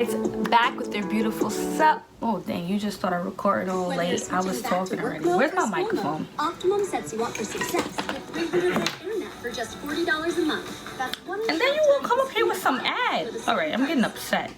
It's back with their beautiful self. Oh dang, you just started recording all late. I was talking already. Where's my microphone? Optimum sets you up for success with 300 meg internet for just $40 a month. That's one. And then you will come up here with some ads. Alright, I'm getting upset.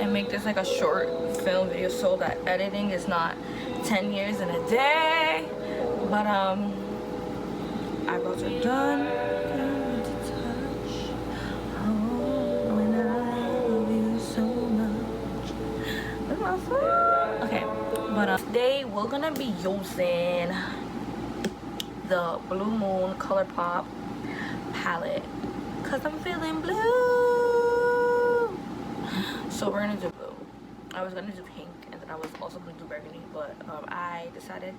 And make this like a short film video so that editing is not 10 years in a day. But eyebrows are done. Okay, but today we're gonna be using the Blue Moon ColourPop palette because I'm feeling blue. So we're gonna do blue. I was gonna do pink and then I was also gonna do burgundy, but I decided,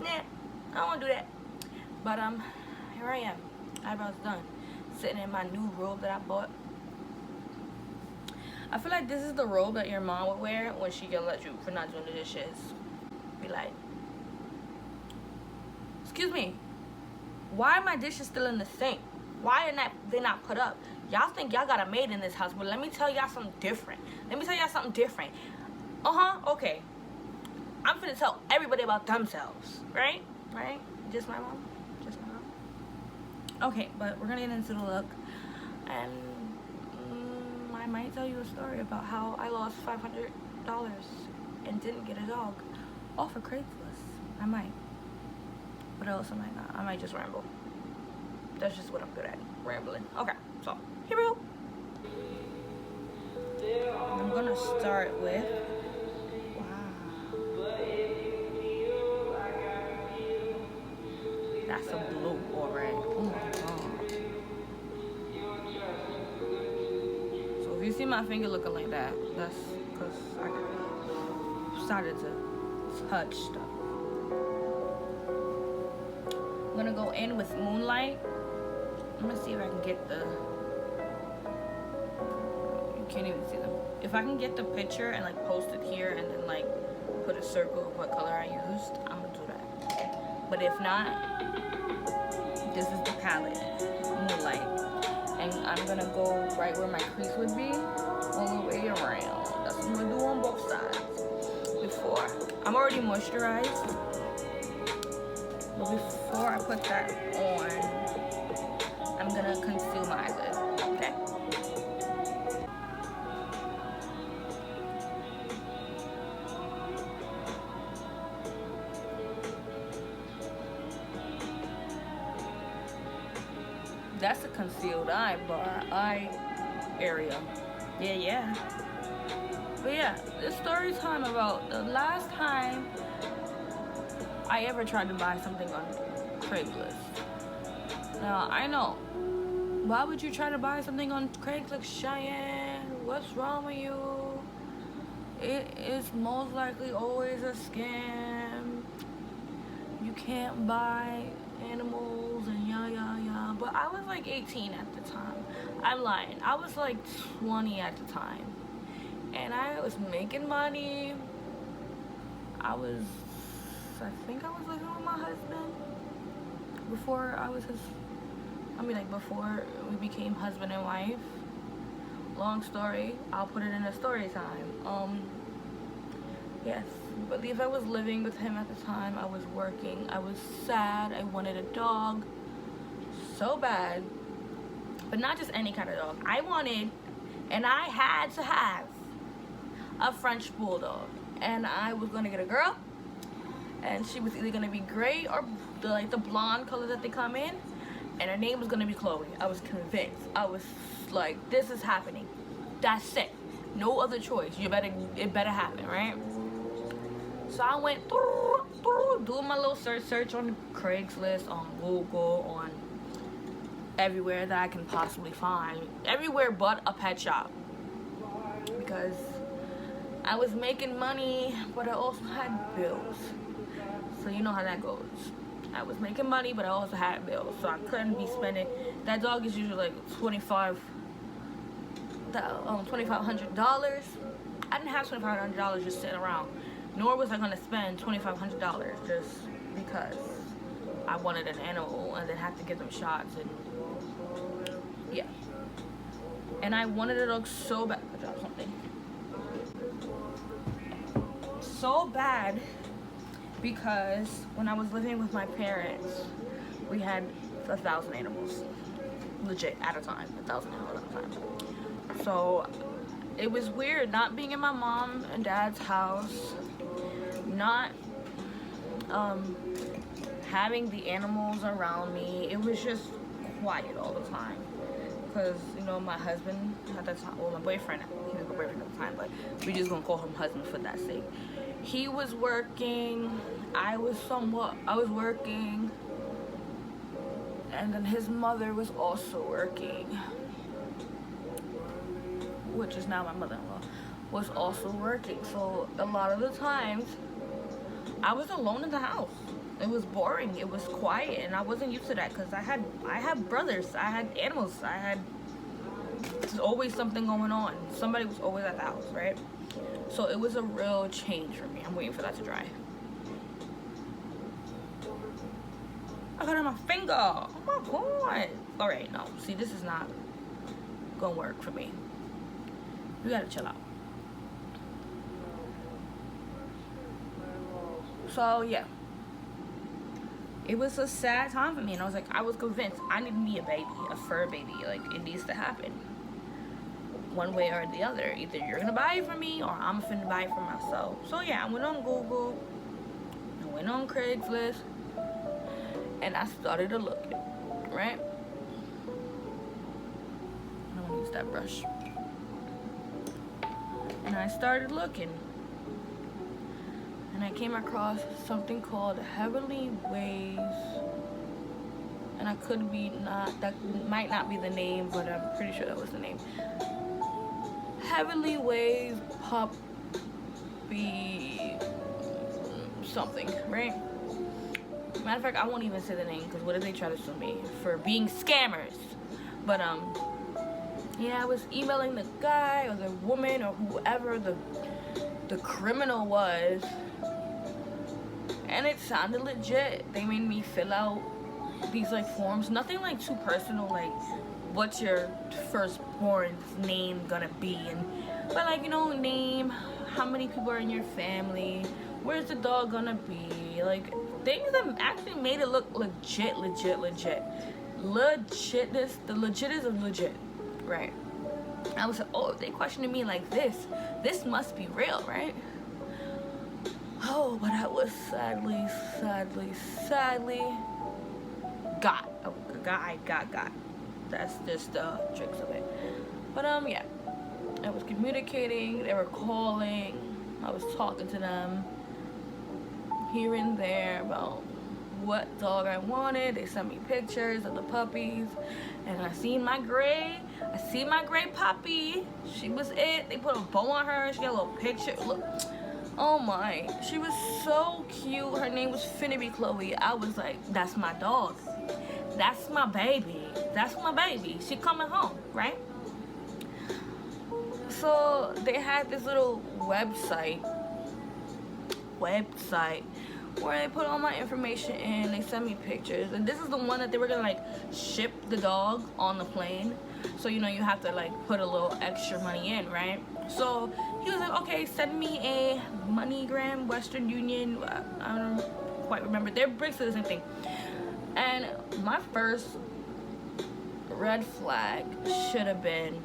nah, I don't wanna do that. But here I am, eyebrows done, sitting in my new robe that I bought. I feel like this is the robe that your mom would wear when she yell at you for not doing the dishes. Be like, excuse me, why are my dishes still in the sink? Why are they not put up? Y'all think y'all got a maid in this house, but let me tell y'all something different. Okay. I'm finna tell everybody about themselves, right? Right? Just my mom? Just my mom? Okay, but we're gonna get into the look. And I might tell you a story about how I lost $500 and didn't get a dog off of Craigslist. I might. What else am I not? I might just ramble. That's just what I'm good at, rambling. Okay, so here we go. I'm gonna start with, wow, that's a blue, alright. Oh my god. So if you see my finger looking like that, that's because I started to touch stuff. I'm gonna go in with Moonlight. I'm gonna see if I can get the, you can't even see them. If I can get the picture and like post it here and then like put a circle of what color I used, I'm gonna do that. But if not, this is the palette, Moonlight. And I'm gonna go right where my crease would be, all the way around. That's what I'm gonna do on both sides. Before, I'm already moisturized. But before I put that on, I'm gonna conceal my eyelid, okay? That's a concealed eye area. Yeah. But yeah, this story time about the last time I ever tried to buy something on Craigslist. Now, I know, why would you try to buy something on Craigslist, Cheyenne? What's wrong with you? It is most likely always a scam. You can't buy animals and yeah. But I was like 18 at the time. I'm lying. I was like 20 at the time. And I was making money. I think I was living with my husband before I was before we became husband and wife. Long story, I'll put it in a story time. Yes, I believe I was living with him at the time. I was working, I was sad, I wanted a dog so bad. But not just any kind of dog. I wanted, and I had to have, a French bulldog. And I was gonna get a girl, and she was either gonna be gray or the blonde color that they come in, and her name was gonna be Chloe. I was convinced. I was like, this is happening. That's it. No other choice. It better happen, right? So I went doing my little search on Craigslist, on Google, on everywhere that I can possibly find. Everywhere but a pet shop. Because I was making money, but I also had bills. So you know how that goes. I was making money, but I also had bills. So I couldn't be spending. That dog is usually like $2,500. I didn't have $2,500 just sitting around. Nor was I gonna spend $2,500 just because I wanted an animal and then have to give them shots and yeah. And I wanted a dog so bad. I dropped something. So bad because when I was living with my parents, we had 1,000 animals, legit, at a time. 1,000 animals at a time. So it was weird not being in my mom and dad's house, not having the animals around me. It was just quiet all the time because, you know, my husband at that time, well, my boyfriend, he was my boyfriend at the time, but we just gonna call him husband for that sake. He was working, I was working, and then his mother was also working, which is now my mother-in-law, was also working. So a lot of the times I was alone in the house. It was boring, it was quiet, and I wasn't used to that because I had brothers, I had animals, there's always something going on. Somebody was always at the house, right? So it was a real change for me. I'm waiting for that to dry. I got it on my finger. Oh my god. Alright, no. See, this is not gonna work for me. You gotta chill out. So yeah. It was a sad time for me, and I was convinced I need me a baby, a fur baby. Like, it needs to happen. One way or the other. Either you're gonna buy it for me or I'm finna buy it for myself. So yeah, I went on Google, I went on Craigslist, and I started to look, right? I'm gonna use that brush. And I started looking, and I came across something called Heavenly Ways, and that might not be the name, but I'm pretty sure that was the name. Heavenly Ways Puppy something, right? Matter of fact, I won't even say the name because what if they try to sue me for being scammers? But yeah, I was emailing the guy or the woman or whoever the criminal was, and it sounded legit. They made me fill out these like forms, nothing like too personal, like what's your firstborn's name gonna be, but like, you know, name, how many people are in your family, where's the dog gonna be, like things that actually made it look legit. Legitness, the legit is legit, right? I was like, oh, if they questioning me like this must be real, right? Oh, but I was sadly got. That's just the tricks of it. But yeah, I was communicating, they were calling, I was talking to them here and there about what dog I wanted. They sent me pictures of the puppies, and I seen my gray puppy. She was it. They put a bow on her. She got a little picture. Look, oh my, she was so cute. Her name was finna be Chloe. I was like, that's my dog. That's my baby. That's my baby. She coming home, right? So they had this little website where they put all my information in. They sent me pictures, and this is the one that they were gonna like ship the dog on the plane. So, you know, you have to like put a little extra money in, right? So he was like, okay, send me a MoneyGram, Western Union, I don't quite remember. They're basically the same thing. And my first red flag should have been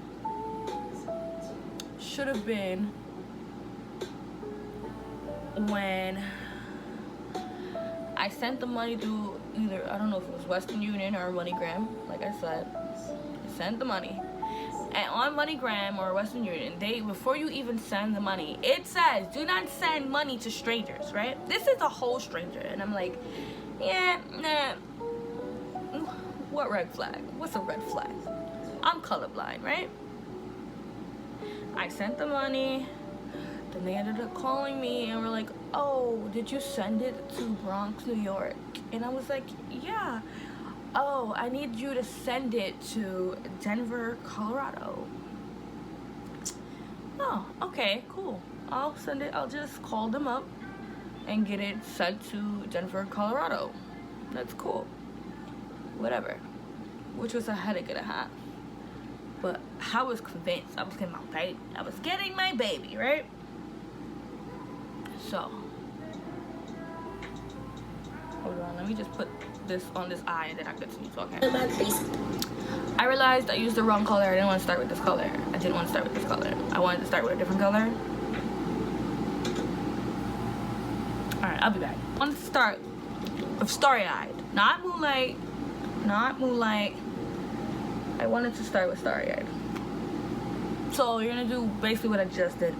when I sent the money through either, I don't know if it was Western Union or MoneyGram. Like I said, I sent the money. And on MoneyGram or Western Union, before you even send the money, it says, do not send money to strangers, right? This is a whole stranger. And I'm like, yeah, nah. What red flag? What's a red flag? I'm colorblind, right? I sent the money. Then they ended up calling me and were like, oh, did you send it to Bronx, New York? And I was like, yeah. Oh, I need you to send it to Denver, Colorado. Oh, okay, cool. I'll send it. I'll just call them up and get it sent to Denver, Colorado. That's cool. Whatever. Which was a headache and a half. But I was convinced I was getting my baby. I was getting my baby, right? So, hold on. Let me just put this on this eye and then I continue talking. I realized I used the wrong color. I didn't want to start with this color. I didn't want to start with this color. I wanted to start with a different color. Alright, I'll be back. I wanted to start with Starry-Eyed. Not Moonlight. Not Moonlight. I wanted to start with Starry-Eyed. So you're gonna do basically what I just did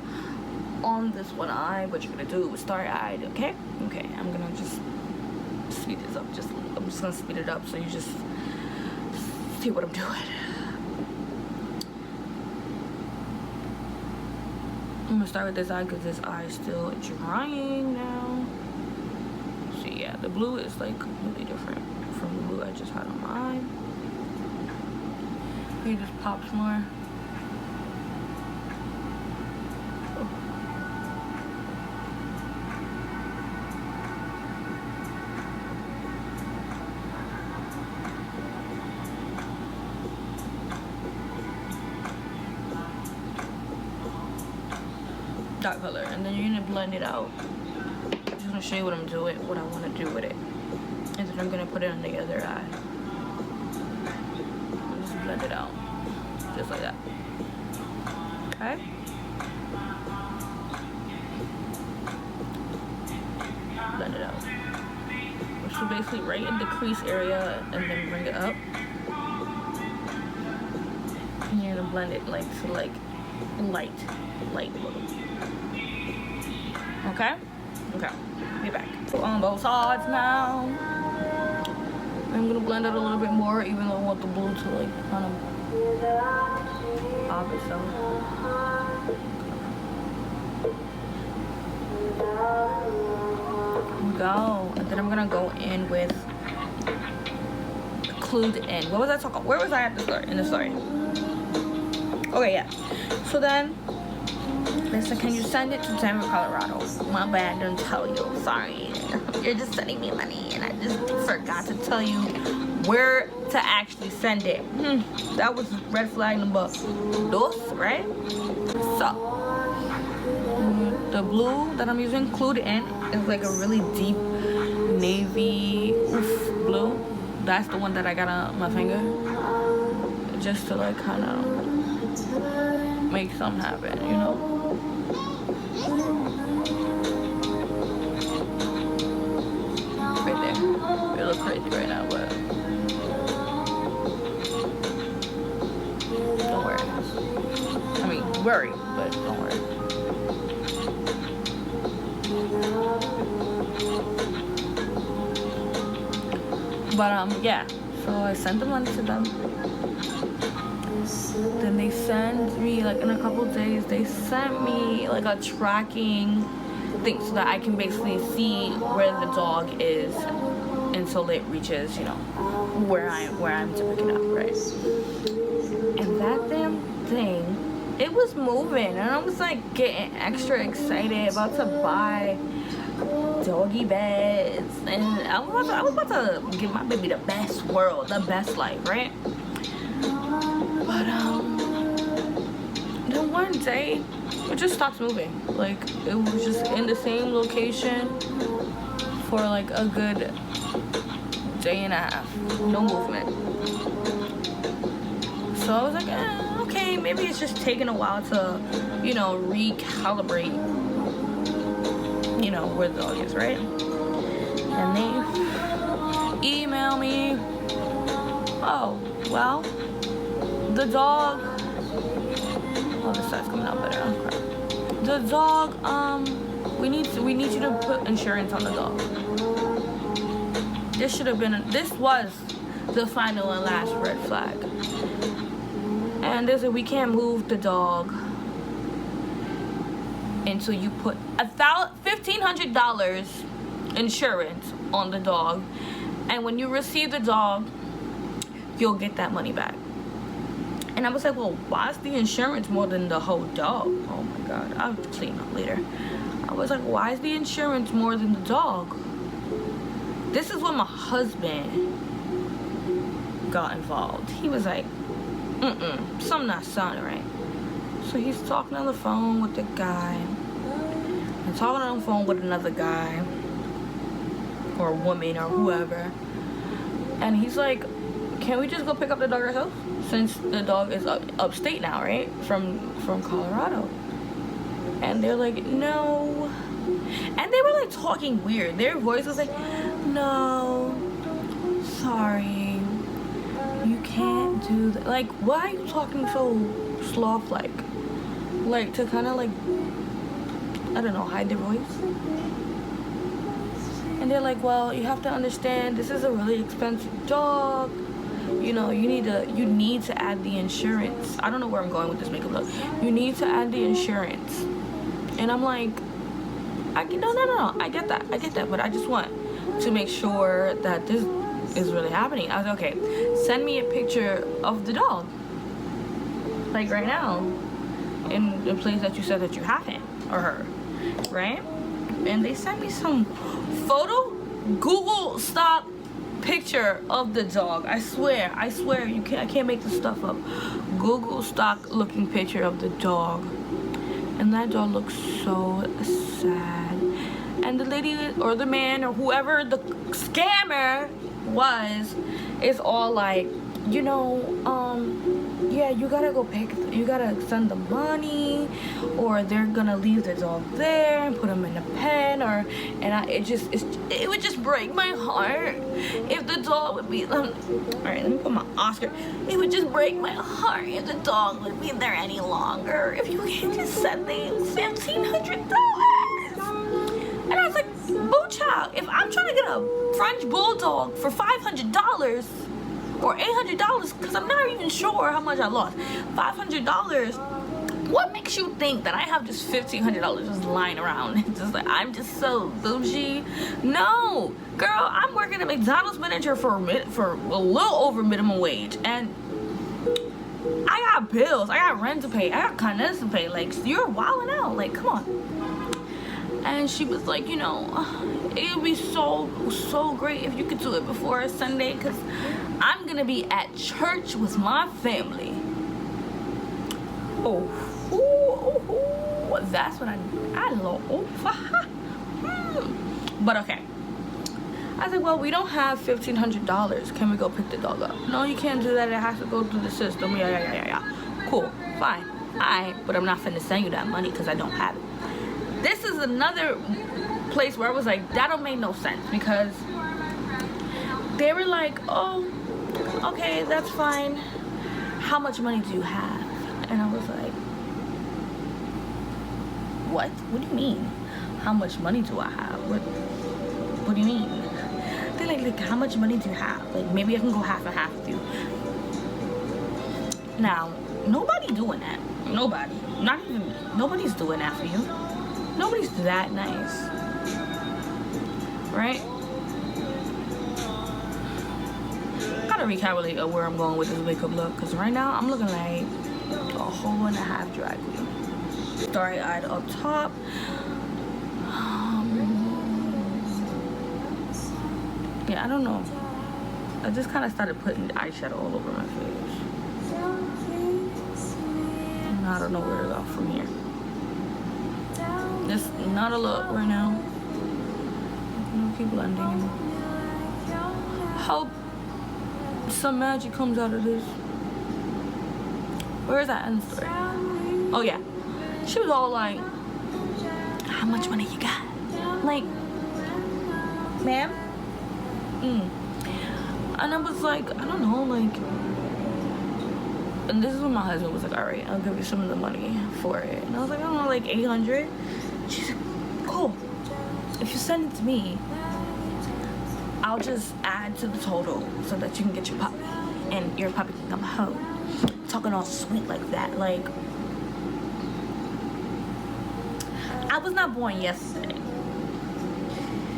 on this one eye. What you're gonna do with Starry-Eyed, okay? Okay, I'm gonna just speed this up. I'm just gonna speed it up so you just see what I'm doing. I'm gonna start with this eye because this eye is still drying now. See, yeah, the blue is like completely different from the blue I just had on my eye. It just pops more. Dark color, and then you're gonna blend it out. I'm just gonna show you what I'm doing, what I want to do with it, and then I'm gonna put it on the other eye. Just blend it out, just like that. Okay. Blend it out. So basically, right in the crease area, and then bring it up, and you're gonna blend it like to like light blue. Okay? Okay. Be back. On both sides now. I'm gonna blend it a little bit more, even though I want the blue to like kind of pop itself. Here we go. And then I'm gonna go in with Clued In. What was I talking about? Where was I at the story? In the story. Okay, yeah. So then, listen, can you send it to Denver, Colorado? My bad, don't tell you. Sorry. You're just sending me money and I just forgot to tell you where to actually send it. That was red flag number 2, right? So, the blue that I'm using, Clued In, is like a really deep navy blue. That's the one that I got on my finger. Just to like kind of make something happen, you know? Right there. It looks crazy right now, but don't worry. I mean, worry, but don't worry. But yeah, so I sent the money to them. Then they send me, like in a couple days, they sent me like a tracking thing so that I can basically see where the dog is until it reaches, you know, where I'm to pick it up, right? And that damn thing, it was moving, and I was like getting extra excited, about to buy doggy beds, and I was about to give my baby the best world, the best life, right? But then one day it just stopped moving. Like it was just in the same location for like a good day and a half, no movement. So I was like, okay, maybe it's just taking a while to, you know, recalibrate, you know, where the dog is, right? And they email me, oh, well, the dog, oh, the sight's coming out better, okay. The dog, we need you to put insurance on the dog. This was the final and last red flag. And they said we can't move the dog until you put $1,500 insurance on the dog, and when you receive the dog, you'll get that money back. And I was like, well, why is the insurance more than the whole dog? Oh my god, I'll clean up later. I was like, why is the insurance more than the dog? This is when my husband got involved. He was like, something not sounding right. So he's talking on the phone with the guy, and talking on the phone with another guy or woman or whoever, and he's like, can we just go pick up the dog ourselves, since the dog is upstate now, right, from Colorado? And they're like, no. And they were like talking weird. Their voice was like, no, sorry, you can't do that. Like, why are you talking so sloth-like? Like, to kind of like, I don't know, hide their voice. And they're like, well, you have to understand, this is a really expensive dog. You know, you need to add the insurance. I don't know where I'm going with this makeup look. You need to add the insurance. And I'm like, no, I get that, but I just want to make sure that this is really happening. I was like, okay, send me a picture of the dog, like right now, in the place that you said that you have him or her, right? And they sent me some photo, Google stock picture of the dog. I swear, I can't make this stuff up. Google stock looking picture of the dog, and that dog looks so sad. And the lady or the man or whoever the scammer was is all like, you know, yeah, you gotta send the money, or they're gonna leave the dog there and put him in a pen, it would just break my heart if the dog would be, all right, let me put my Oscar. It would just break my heart if the dog would be there any longer. If you can't just send the $1,500. And I was like, boo child, if I'm trying to get a French bulldog for $500 or $800, because I'm not even sure how much I lost, $500, what makes you think that I have just $1,500 just lying around? It's just like, I'm just so bougie. No, girl, I'm working at McDonald's manager for a little over minimum wage, and I got bills, I got rent to pay, I got kindness to pay. Like, you're wilding out, like, come on. And she was like, you know, it would be so great if you could do it before Sunday, because I'm gonna be at church with my family. Oh, that's what I love. But okay, I said, well, we don't have $1,500. Can we go pick the dog up? No, you can't do that. It has to go through the system. Yeah. Cool, fine. Alright, but I'm not finna send you that money because I don't have it. This is another place where I was like, that don't make no sense, because they were like, oh, okay, that's fine. How much money do you have? And I was like, what? What do you mean? How much money do I have? What do you mean? They're like, how much money do you have? Like, maybe I can go half and half with you. Now, nobody doing that. Nobody. Not even me. Nobody's doing that for you. Nobody's that nice. Right? I gotta recalculate where I'm going with this makeup look, because right now I'm looking like a whole and a half drag queen. Starry-eyed up top. Yeah, I don't know. I just kind of started putting eyeshadow all over my face. And I don't know where to go from here. Just not a look right now. No people ending. Hope some magic comes out of this. Where is that in the story? Oh yeah, she was all like, how much money you got? Like, ma'am? And I was like, I don't know, like, and this is when my husband was like, all right, I'll give you some of the money for it. And I was like, I don't know, like 800. She's like, cool. If you send it to me, I'll just add to the total so that you can get your puppy and your puppy can come home. Talking all sweet like that. Like, I was not born yesterday.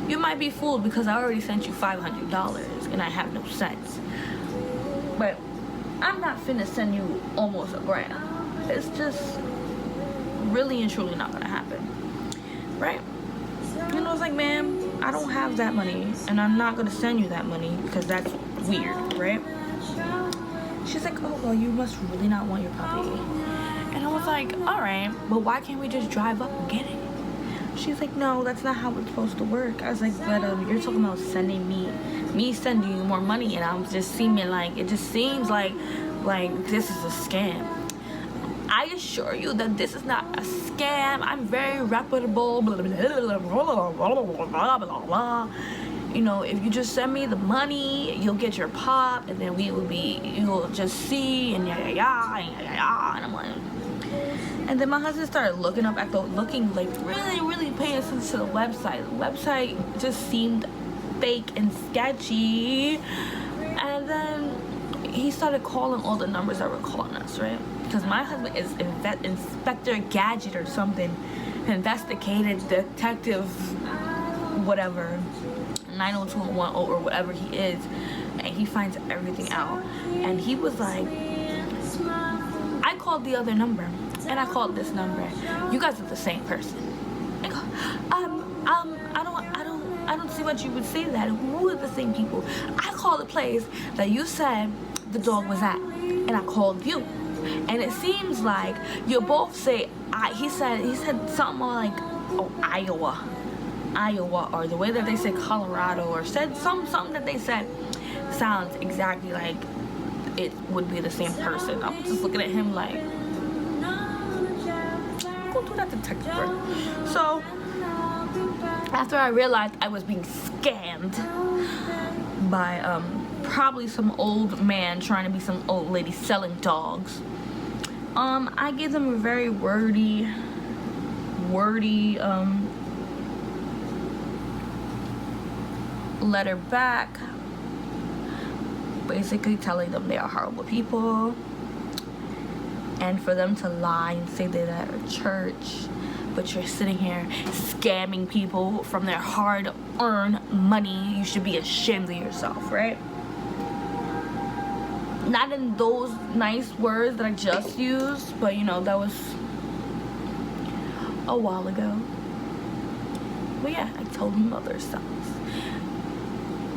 You might be fooled because I already sent you $500 and I have no sense. But I'm not finna send you almost $1,000. It's just really and truly not gonna happen, right? You know, it's like, ma'am, I don't have that money and I'm not gonna send you that money because that's weird, right? She's like, oh, well, you must really not want your puppy. And I was like, all right, but why can't we just drive up and get it? She's like, no, that's not how it's supposed to work. I was like, but you're talking about sending me sending you more money, and I'm just seeming like, it just seems like this is a scam. I assure you that this is not a scam. I'm very reputable, blah, blah, blah, blah, blah, blah, blah. You know, if you just send me the money, you'll get your pop, and then you'll just see, and yeah, and I'm like, and then my husband started looking like really paying attention to the website. The website just seemed fake and sketchy, and then he started calling all the numbers that were calling us, right? Because my husband is Inspector Gadget or something, investigative detective, whatever, 90210 or whatever he is, and he finds everything out. And he was like, I called the other number and I called this number. You guys are the same person. I go, I don't see what you would say that. Who are the same people? I called the place that you said the dog was at, and I called you. And it seems like you both say he said something like, oh, Iowa, or the way that they say Colorado, or said something that they said sounds exactly like it would be the same person. I'm just looking at him like, go do that detective work. So after I realized I was being scammed by probably some old man trying to be some old lady selling dogs, I gave them a very wordy letter back, basically telling them they are horrible people, and for them to lie and say they're at a church, but you're sitting here scamming people from their hard-earned money. You should be ashamed of yourself, right? Not in those nice words that I just used, but you know, that was a while ago. But yeah, I told him other stuff.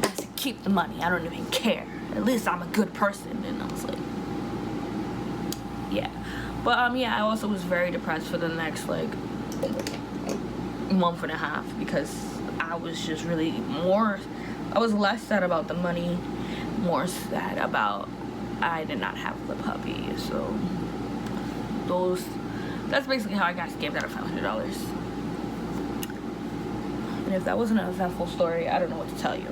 I said, keep the money, I don't even care. At least I'm a good person. And I was like, yeah. But yeah, I also was very depressed for the next like month and a half, because I was just really I was less sad about the money, more sad about I did not have the puppy. So that's basically how I got scammed out of $500. And if that wasn't an eventful story, I don't know what to tell you.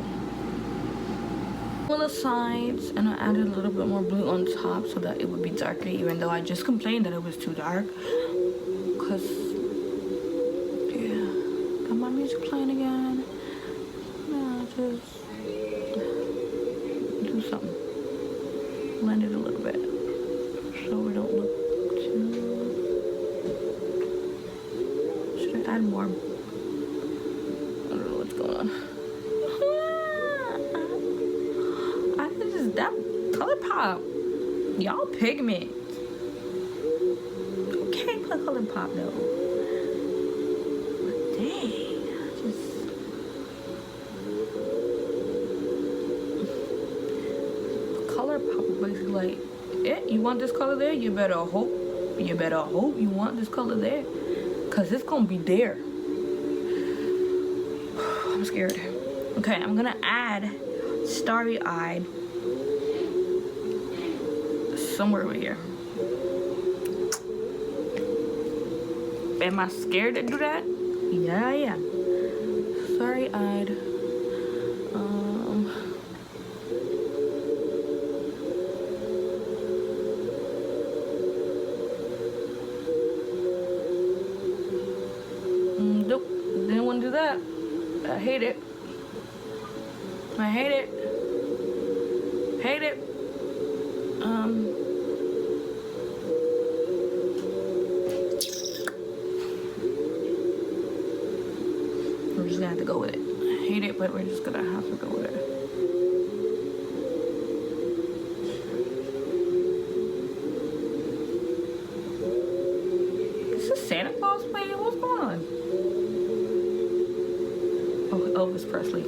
On the sides, and I added a little bit more blue on top so that it would be darker, even though I just complained that it was too dark. Cause yeah, got my music playing again. Yeah, just do something. Blend it a little bit so we don't look too. Should I add more? I don't know what's going on. That color pop, y'all pigment. Okay, play color pop though. But dang, color pop is basically like, you want this color there, you better hope you want this color there, cause it's gonna be there. I'm scared. Okay, I'm gonna add starry-eyed somewhere over here. Am I scared to do that? Yeah, I am. Starry-eyed. Nope. Didn't want to do that. I hate it. I hate it. Hate it. We're just gonna have to go with it. I hate it, but we're just gonna have to go with it. Is this Santa Claus playing? What's going on? Oh, Elvis Presley.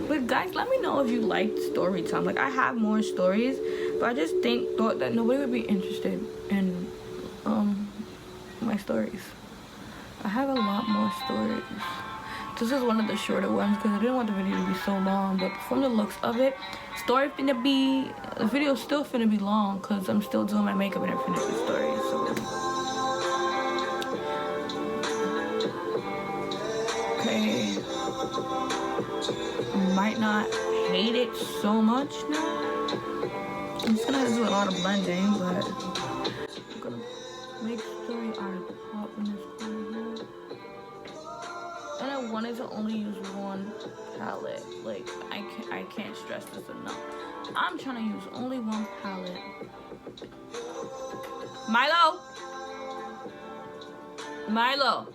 But guys, let me know if you liked story time. Like, I have more stories, but I just thought that nobody would be interested in my stories. I have a lot more stories. This is one of the shorter ones because I didn't want the video to be so long, but from the looks of it, the video's still finna be long because I'm still doing my makeup and everything for the story. So okay, might not hate it so much now. I'm just gonna have to do a lot of blending, but I'm gonna make story art pop in this corner here. And I wanted to only use one palette. Like, I can't stress this enough. I'm trying to use only one palette. Milo! Milo!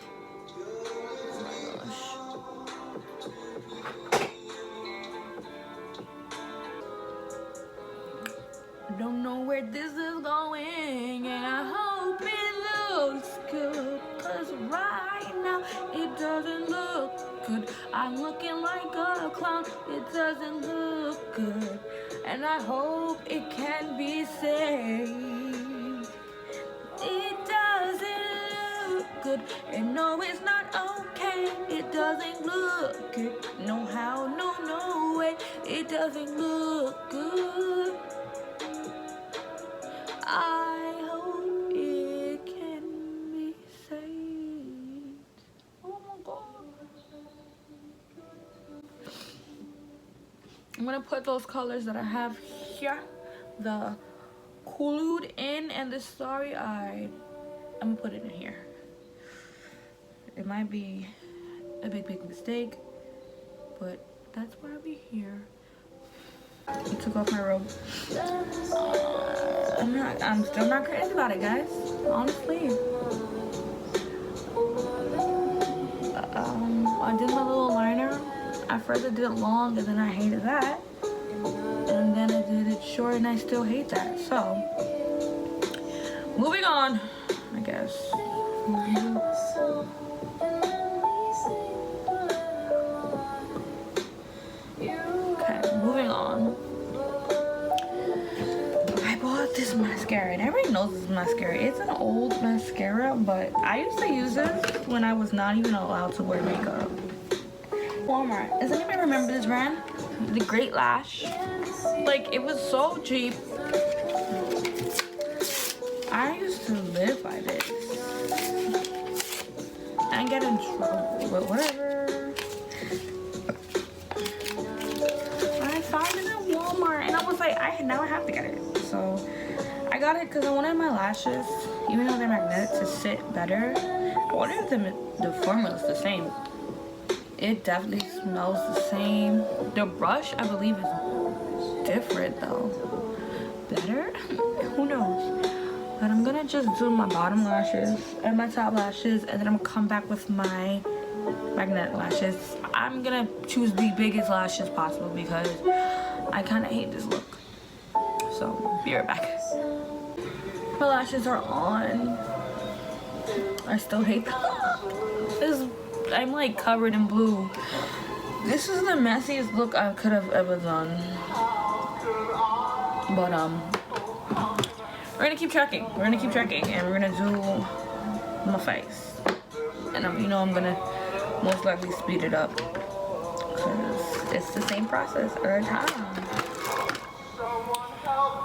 Don't know where this is going, and I hope it looks good, cause right now it doesn't look good. I'm looking like a clown, it doesn't look good, and I hope it can be saved. It doesn't look good, and no, it's not okay. It doesn't look good, no how, no way. It doesn't look good. I hope it can be saved. Oh my god. I'm gonna put those colors that I have here, the Clued In and the Starry Eyed. I'm gonna put it in here. It might be a big mistake, but that's why we here. I took off my robe. I'm still not crazy about it, guys. Honestly. I did my little liner. At first I did it long and then I hated that. And then I did it short and I still hate that. So, moving on, I guess. Moving on. I bought this mascara and everybody knows this mascara. It's an old mascara, but I used to use this when I was not even allowed to wear makeup. Walmart. Does anybody remember this brand? The Great Lash. Like, it was so cheap. I used to live by this. I get in trouble, but whatever. And I was like, now I have to get it. So I got it because I wanted my lashes, even though they're magnetic, to sit better. I wonder if the formula is the same. It definitely smells the same. The brush, I believe, is different though. Better? Who knows? but I'm gonna just do my bottom lashes and my top lashes, and then I'm gonna come back with my magnetic lashes. I'm gonna choose the biggest lashes possible because I kind of hate this look. So be right back. My lashes are on. I still hate the look. I'm like covered in blue. This is the messiest look I could have ever done. But we're gonna keep tracking. We're gonna keep tracking, and we're gonna do my face. And you know I'm gonna most likely speed it up because it's the same process every time.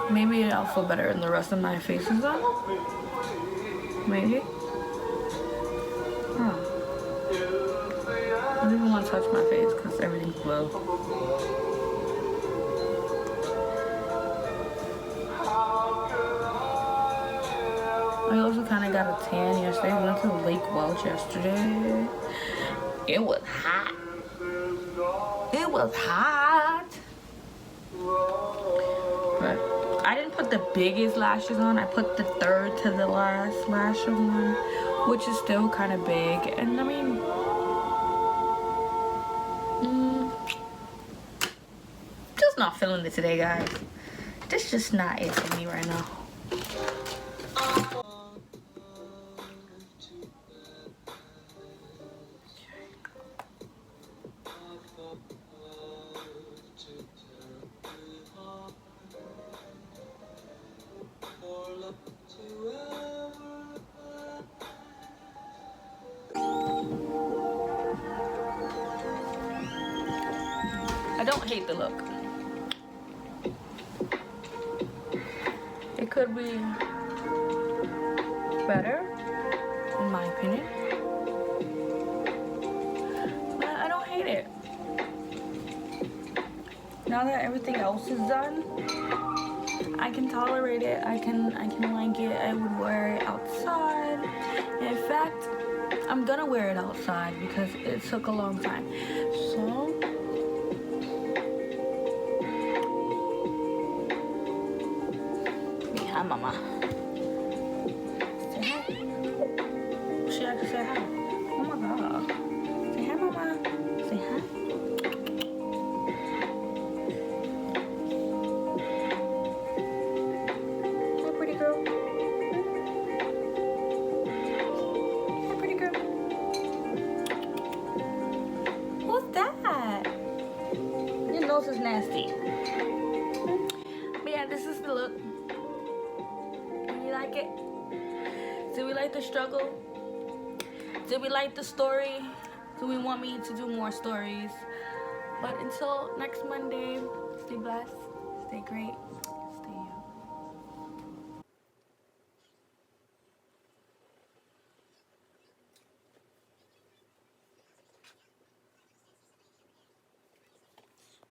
Maybe I'll feel better in the rest of my face is done. Maybe. Huh. I don't even want to touch my face because everything's blue. I also kind of got a tan yesterday. We went to Lake Welch yesterday. It was hot. It was hot. But I didn't put the biggest lashes on. I put the third to the last lash on, which is still kind of big. And I mean, just not feeling it today, guys. This is just not it for me right now. I don't hate the look. It could be better, in my opinion. But I don't hate it. Now that everything else is done, I can tolerate it. I can like it. I would wear it outside. In fact, I'm gonna wear it outside because it took a long time. So hi, Mama. Say hi. She actually said hi. Oh my God. Say hi, Mama. Say hi. Hi, pretty girl. Hi, pretty girl. Who's that? Your nose is nasty. But yeah, this is the look. Like it? Do we like the struggle? Do we like the story? Do we want me to do more stories? But until next Monday, stay blessed, stay great.